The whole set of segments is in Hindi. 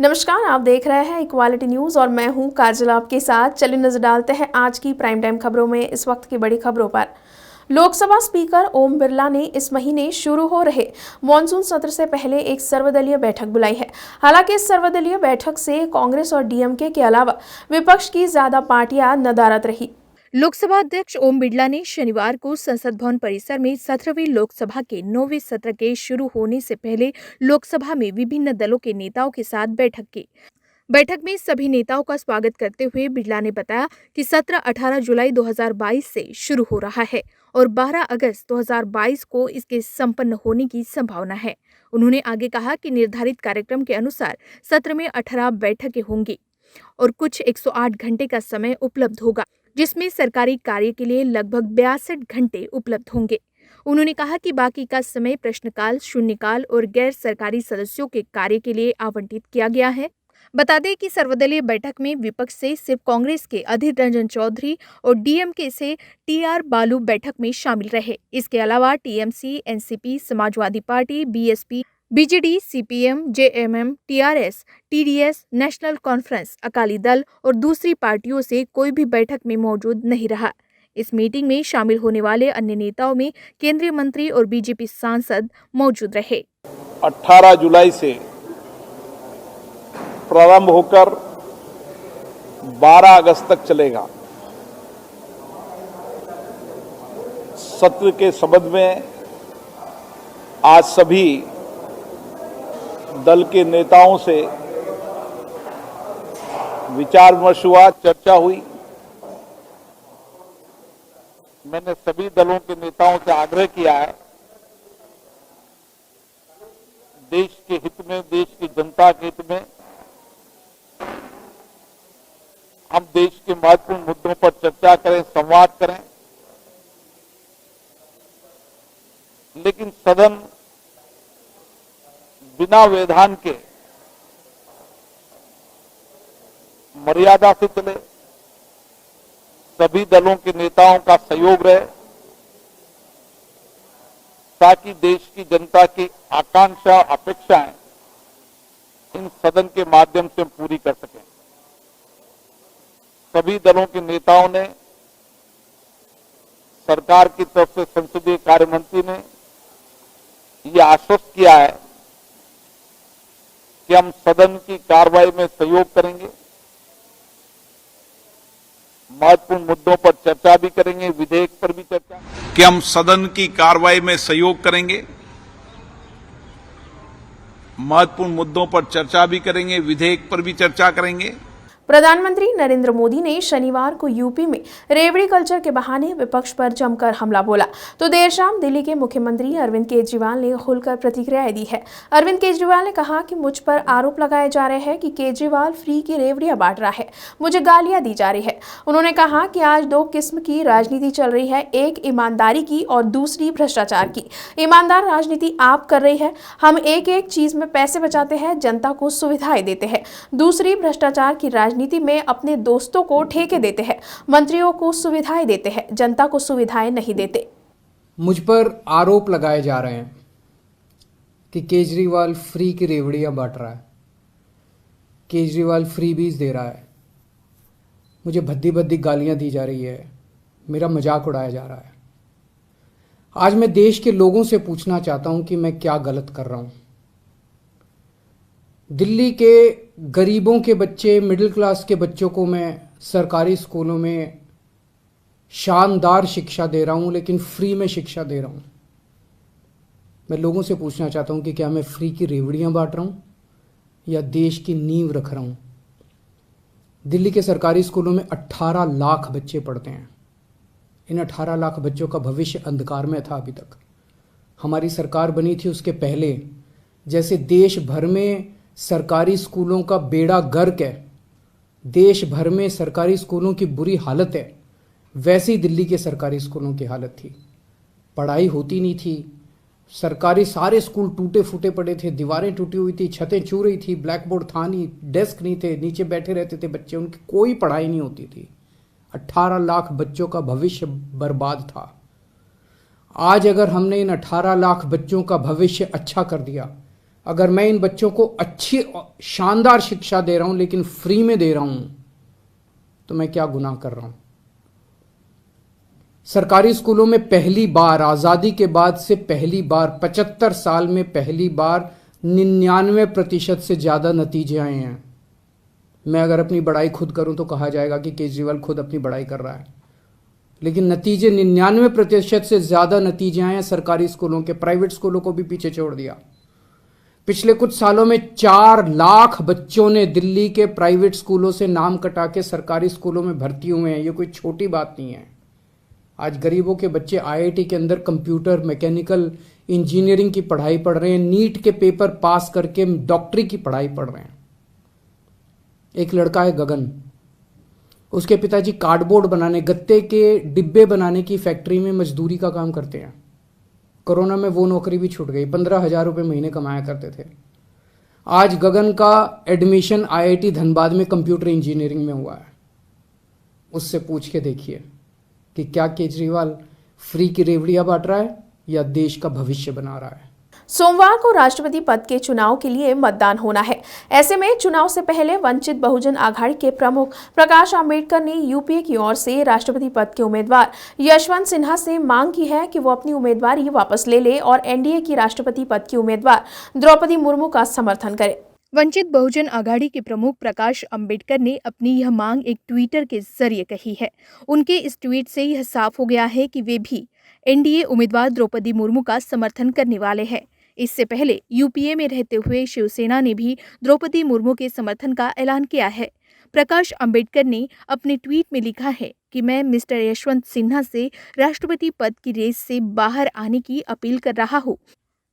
नमस्कार, आप देख रहे हैं इक्वालिटी न्यूज और मैं हूं काजल आपके साथ। चलिए नजर डालते हैं आज की प्राइम टाइम खबरों में। इस वक्त की बड़ी खबरों पर। लोकसभा स्पीकर ओम बिरला ने इस महीने शुरू हो रहे मॉनसून सत्र से पहले एक सर्वदलीय बैठक बुलाई है। हालांकि इस सर्वदलीय बैठक से कांग्रेस और डीएमके के अलावा विपक्ष की ज्यादा पार्टियां नदारद रही। लोकसभा अध्यक्ष ओम बिरला ने शनिवार को संसद भवन परिसर में 17वीं लोकसभा के 9वें सत्र के शुरू होने से पहले लोकसभा में विभिन्न दलों के नेताओं के साथ बैठक की। बैठक में सभी नेताओं का स्वागत करते हुए बिरला ने बताया कि सत्र 18 जुलाई 2022 से शुरू हो रहा है और 12 अगस्त 2022 को इसके संपन्न होने की संभावना है। उन्होंने आगे कहा कि निर्धारित कार्यक्रम के अनुसार सत्र में 18 बैठकें होंगी और कुछ 108 घंटे का समय उपलब्ध होगा, जिसमें सरकारी कार्य के लिए लगभग 62 घंटे उपलब्ध होंगे। उन्होंने कहा कि बाकी का समय प्रश्नकाल, शून्यकाल और गैर सरकारी सदस्यों के कार्य के लिए आवंटित किया गया है। बता दें कि सर्वदलीय बैठक में विपक्ष से सिर्फ कांग्रेस के अधीर रंजन चौधरी और डीएमके से टीआर बालू बैठक में शामिल रहे। इसके अलावा TMC, NCP, Samajwadi party, BSP, BJD, CPM, JMM, TRS, TDS, national conference, Akali Dal और दूसरी पार्टियों से कोई भी बैठक में मौजूद नहीं रहा। इस मीटिंग में शामिल होने वाले अन्य नेताओं में केंद्रीय मंत्री और बीजेपी सांसद मौजूद रहे। 18 जुलाई से प्रारंभ होकर 12 अगस्त तक चलेगा। सत्र के संबंध में आज सभी दल के नेताओं से विचार विमर्श हुआ, चर्चा हुई। मैंने सभी दलों के नेताओं से आग्रह किया है, देश के हित में, देश की जनता के हित में हम देश के महत्वपूर्ण मुद्दों पर चर्चा करें, संवाद करें, लेकिन सदन बिना व्यवधान के मर्यादा से चले, सभी दलों के नेताओं का सहयोग रहे ताकि देश की जनता की आकांक्षा, अपेक्षाएं इन सदन के माध्यम से हम पूरी कर सकें। सभी दलों के नेताओं ने, सरकार की तरफ से संसदीय कार्य मंत्री ने यह आश्वस्त किया है कि हम सदन की कार्रवाई में सहयोग करेंगे, महत्वपूर्ण मुद्दों पर चर्चा भी करेंगे, विधेयक पर भी चर्चा, कि हम सदन की कार्रवाई में सहयोग करेंगे, महत्वपूर्ण मुद्दों पर चर्चा भी करेंगे, विधेयक पर भी चर्चा करेंगे। प्रधानमंत्री नरेंद्र मोदी ने शनिवार को यूपी में रेवड़ी कल्चर के बहाने विपक्ष पर जमकर हमला बोला तो देर शाम दिल्ली के मुख्यमंत्री अरविंद केजरीवाल ने खुलकर प्रतिक्रिया दी है। अरविंद केजरीवाल ने कहा कि मुझ पर आरोप लगाए जा रहे हैं कि केजरीवाल फ्री की रेवड़ियां बांट रहा है, मुझे गालियां दी जा रही है। उन्होंने कहा कि आज दो किस्म की राजनीति चल रही है, एक ईमानदारी की और दूसरी भ्रष्टाचार की। ईमानदार राजनीति आप कर रही है, हम एक एक चीज में पैसे बचाते हैं, जनता को सुविधाएं देते हैं। दूसरी भ्रष्टाचार की राजनीति में अपने दोस्तों को ठेके देते हैं, मंत्रियों को सुविधाएं देते हैं, जनता को सुविधाएं नहीं देते। मुझ पर आरोप लगाए जा रहे हैं कि केजरीवाल फ्री की रेवड़ियां बांट रहा है, केजरीवाल फ्री बीज दे रहा है, मुझे भद्दी भद्दी गालियां दी जा रही है, मेरा मजाक उड़ाया जा रहा है। आज मैं देश के लोगों से पूछना चाहता हूं कि मैं क्या गलत कर रहा हूं। दिल्ली के गरीबों के बच्चे, मिडिल क्लास के बच्चों को मैं सरकारी स्कूलों में शानदार शिक्षा दे रहा हूं, लेकिन फ्री में शिक्षा दे रहा हूं। मैं लोगों से पूछना चाहता हूं कि क्या मैं फ्री की रेवड़ियां बांट रहा हूं या देश की नींव रख रहा हूं। दिल्ली के सरकारी स्कूलों में 18 लाख बच्चे पढ़ते हैं। इन 18 लाख बच्चों का भविष्य अंधकार में था। अभी तक हमारी सरकार बनी थी उसके पहले जैसे देश भर में सरकारी स्कूलों का बेड़ा गर्क है, देश भर में सरकारी स्कूलों की बुरी हालत है, वैसी दिल्ली के सरकारी स्कूलों की हालत थी। पढ़ाई होती नहीं थी, सरकारी सारे स्कूल टूटे फूटे पड़े थे, दीवारें टूटी हुई थी, छतें छू रही थी, ब्लैक बोर्ड था नहीं, डेस्क नहीं थे, नीचे बैठे रहते थे बच्चे, उनकी कोई पढ़ाई नहीं होती थी। 18 लाख बच्चों का भविष्य बर्बाद था। आज अगर हमने इन 18 लाख बच्चों का भविष्य अच्छा कर दिया, अगर मैं इन बच्चों को अच्छी शानदार शिक्षा दे रहा हूं लेकिन फ्री में दे रहा हूं तो मैं क्या गुनाह कर रहा हूं। सरकारी स्कूलों में पहली बार आजादी के बाद से पहली बार 75 साल में पहली बार 99% से ज्यादा नतीजे आए हैं। मैं अगर अपनी बड़ाई खुद करूं तो कहा जाएगा कि केजरीवाल खुद अपनी बड़ाई कर रहा है, लेकिन नतीजे 99% से ज्यादा नतीजे आए हैं सरकारी स्कूलों के। प्राइवेट स्कूलों को भी पीछे छोड़ दिया। पिछले कुछ सालों में 4 लाख बच्चों ने दिल्ली के प्राइवेट स्कूलों से नाम कटा के सरकारी स्कूलों में भर्ती हुए हैं। ये कोई छोटी बात नहीं है। आज गरीबों के बच्चे आईआईटी के अंदर कंप्यूटर, मैकेनिकल इंजीनियरिंग की पढ़ाई पढ़ रहे हैं, नीट के पेपर पास करके डॉक्टरी की पढ़ाई पढ़ रहे हैं। एक लड़का है गगन, उसके पिताजी कार्डबोर्ड बनाने, गत्ते के डिब्बे बनाने की फैक्ट्री में मजदूरी का काम करते हैं। कोरोना में वो नौकरी भी छूट गई, 15,000 रुपये महीने कमाया करते थे। आज गगन का एडमिशन आईआईटी धनबाद में कंप्यूटर इंजीनियरिंग में हुआ है। उससे पूछ के देखिए कि क्या केजरीवाल फ्री की रेवड़ियां बांट रहा है या देश का भविष्य बना रहा है। सोमवार को राष्ट्रपति पद के चुनाव के लिए मतदान होना है। ऐसे में चुनाव से पहले वंचित बहुजन आघाड़ी के प्रमुख प्रकाश आंबेडकर ने यूपीए की ओर से राष्ट्रपति पद के उम्मीदवार यशवंत सिन्हा से मांग की है कि वो अपनी उम्मीदवारी वापस ले ले और एनडीए की राष्ट्रपति पद की उम्मीदवार द्रौपदी मुर्मू का समर्थन करे। वंचित बहुजन आघाड़ी के प्रमुख प्रकाश अंबेडकर ने अपनी यह मांग एक ट्विटर के जरिए कही है। उनके इस ट्वीट से यह साफ हो गया है कि वे भी एनडीए उम्मीदवार द्रौपदी मुर्मू का समर्थन करने वाले हैं। इससे पहले यूपीए में रहते हुए शिवसेना ने भी द्रौपदी मुर्मू के समर्थन का ऐलान किया है। प्रकाश अंबेडकर ने अपने ट्वीट में लिखा है कि मैं मिस्टर यशवंत सिन्हा से राष्ट्रपति पद की रेस से बाहर आने की अपील कर रहा हूं,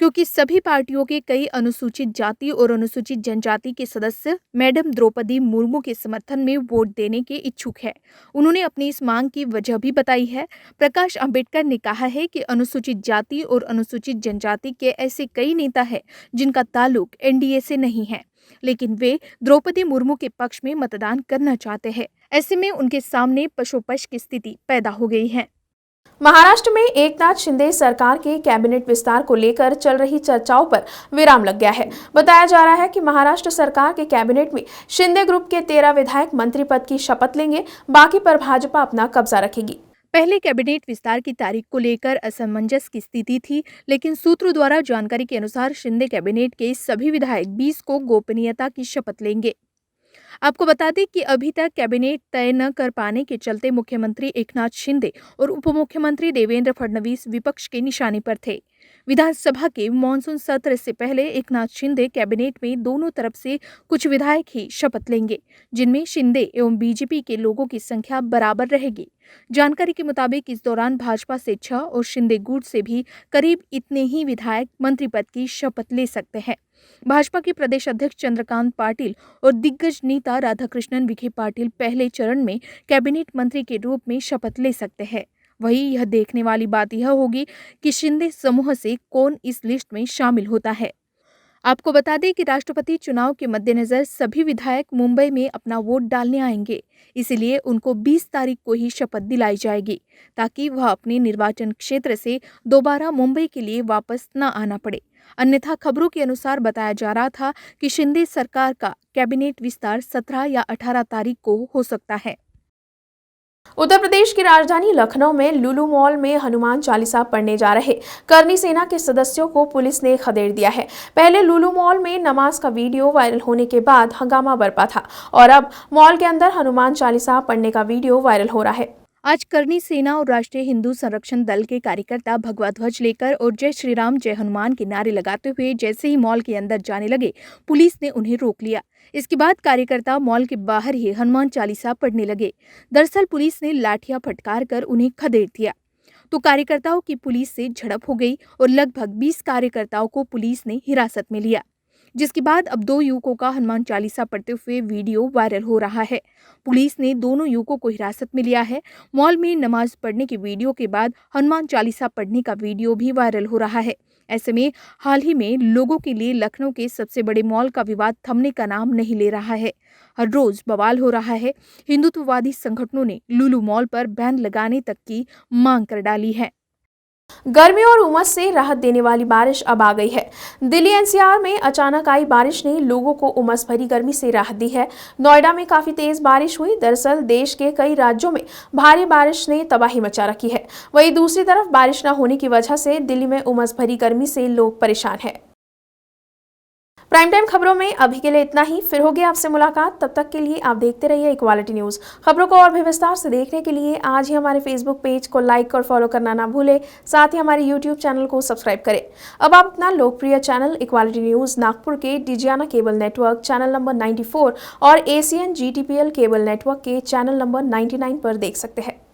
क्योंकि सभी पार्टियों के कई अनुसूचित जाति और अनुसूचित जनजाति के सदस्य मैडम द्रौपदी मुर्मू के समर्थन में वोट देने के इच्छुक हैं। उन्होंने अपनी इस मांग की वजह भी बताई है। प्रकाश अंबेडकर ने कहा है कि अनुसूचित जाति और अनुसूचित जनजाति के ऐसे कई नेता हैं जिनका ताल्लुक एनडीए से नहीं है, लेकिन वे द्रौपदी मुर्मू के पक्ष में मतदान करना चाहते हैं। ऐसे में उनके सामने पशोपश की स्थिति पैदा हो गई है। महाराष्ट्र में एकनाथ शिंदे सरकार के कैबिनेट विस्तार को लेकर चल रही चर्चाओं पर विराम लग गया है। बताया जा रहा है कि महाराष्ट्र सरकार के कैबिनेट में शिंदे ग्रुप के 13 विधायक मंत्री पद की शपथ लेंगे, बाकी पर भाजपा अपना कब्जा रखेगी। पहले कैबिनेट विस्तार की तारीख को लेकर असमंजस की स्थिति थी, लेकिन सूत्रों द्वारा जानकारी के अनुसार शिंदे कैबिनेट के सभी विधायक 20 को गोपनीयता की शपथ लेंगे। आपको बता दें कि अभी तक कैबिनेट तय न कर पाने के चलते मुख्यमंत्री एकनाथ शिंदे और उप मुख्यमंत्री देवेंद्र फडणवीस विपक्ष के निशाने पर थे। विधानसभा के मानसून सत्र से पहले एकनाथ शिंदे कैबिनेट में दोनों तरफ से कुछ विधायक ही शपथ लेंगे, जिनमें शिंदे एवं बीजेपी के लोगों की संख्या बराबर रहेगी। जानकारी के मुताबिक इस दौरान भाजपा से 6 और शिंदे गुट से भी करीब इतने ही विधायक मंत्री पद की शपथ ले सकते हैं। भाजपा के प्रदेश अध्यक्ष चंद्रकांत पाटिल और दिग्गज नेता राधाकृष्णन विखे पाटिल पहले चरण में कैबिनेट मंत्री के रूप में शपथ ले सकते हैं। वहीं यह देखने वाली बात यह होगी कि शिंदे समूह से कौन इस लिस्ट में शामिल होता है। आपको बता दें कि राष्ट्रपति चुनाव के मद्देनजर सभी विधायक मुंबई में अपना वोट डालने आएंगे, इसलिए उनको 20 तारीख को ही शपथ दिलाई जाएगी, ताकि वह अपने निर्वाचन क्षेत्र से दोबारा मुंबई के लिए वापस न आना पड़े। अन्यथा खबरों के अनुसार बताया जा रहा था कि शिंदे सरकार का कैबिनेट विस्तार 17 या 18 तारीख को हो सकता है। उत्तर प्रदेश की राजधानी लखनऊ में लुलु मॉल में हनुमान चालीसा पढ़ने जा रहे करनी सेना के सदस्यों को पुलिस ने खदेड़ दिया है। पहले लुलु मॉल में नमाज का वीडियो वायरल होने के बाद हंगामा बरपा था और अब मॉल के अंदर हनुमान चालीसा पढ़ने का वीडियो वायरल हो रहा है। आज करनी सेना और राष्ट्रीय हिंदू संरक्षण दल के कार्यकर्ता भगवा ध्वज लेकर और जय श्री राम जय हनुमान के नारे लगाते हुए जैसे ही मॉल के अंदर जाने लगे, पुलिस ने उन्हें रोक लिया। इसके बाद कार्यकर्ता मॉल के बाहर ही हनुमान चालीसा पढ़ने लगे। दरअसल पुलिस ने लाठियां फटकार कर उन्हें खदेड़ दिया, तो कार्यकर्ताओं की पुलिस से झड़प हो गई और लगभग 20 कार्यकर्ताओं को पुलिस ने हिरासत में लिया, जिसके बाद अब 2 युवकों का हनुमान चालीसा पढ़ते हुए वीडियो वायरल हो रहा है। पुलिस ने दोनों युवकों को हिरासत में लिया है। मॉल में नमाज पढ़ने के वीडियो के बाद हनुमान चालीसा पढ़ने का वीडियो भी वायरल हो रहा है। ऐसे में हाल ही में लोगों के लिए लखनऊ के सबसे बड़े मॉल का विवाद थमने का नाम नहीं ले रहा है। हर रोज बवाल हो रहा है। हिंदुत्ववादी संगठनों ने लुलु मॉल पर बैन लगाने तक की मांग कर डाली है। गर्मी और उमस से राहत देने वाली बारिश अब आ गई है। दिल्ली एनसीआर में अचानक आई बारिश ने लोगों को उमस भरी गर्मी से राहत दी है। नोएडा में काफी तेज बारिश हुई। दरअसल देश के कई राज्यों में भारी बारिश ने तबाही मचा रखी है। वहीं दूसरी तरफ बारिश न होने की वजह से दिल्ली में उमस भरी गर्मी से लोग परेशान हैं। प्राइम टाइम खबरों में अभी के लिए इतना ही। फिर होगी आपसे मुलाकात। तब तक के लिए आप देखते रहिए इक्वालिटी न्यूज। खबरों को और भी विस्तार से देखने के लिए आज ही हमारे फेसबुक पेज को लाइक और फॉलो करना ना भूलें। साथ ही हमारे यूट्यूब चैनल को सब्सक्राइब करें। अब आप अपना लोकप्रिय चैनल इक्वालिटी न्यूज नागपुर के Digiana cable network channel number 94 और ACN GTPL केबल नेटवर्क के चैनल नंबर 99 पर देख सकते हैं।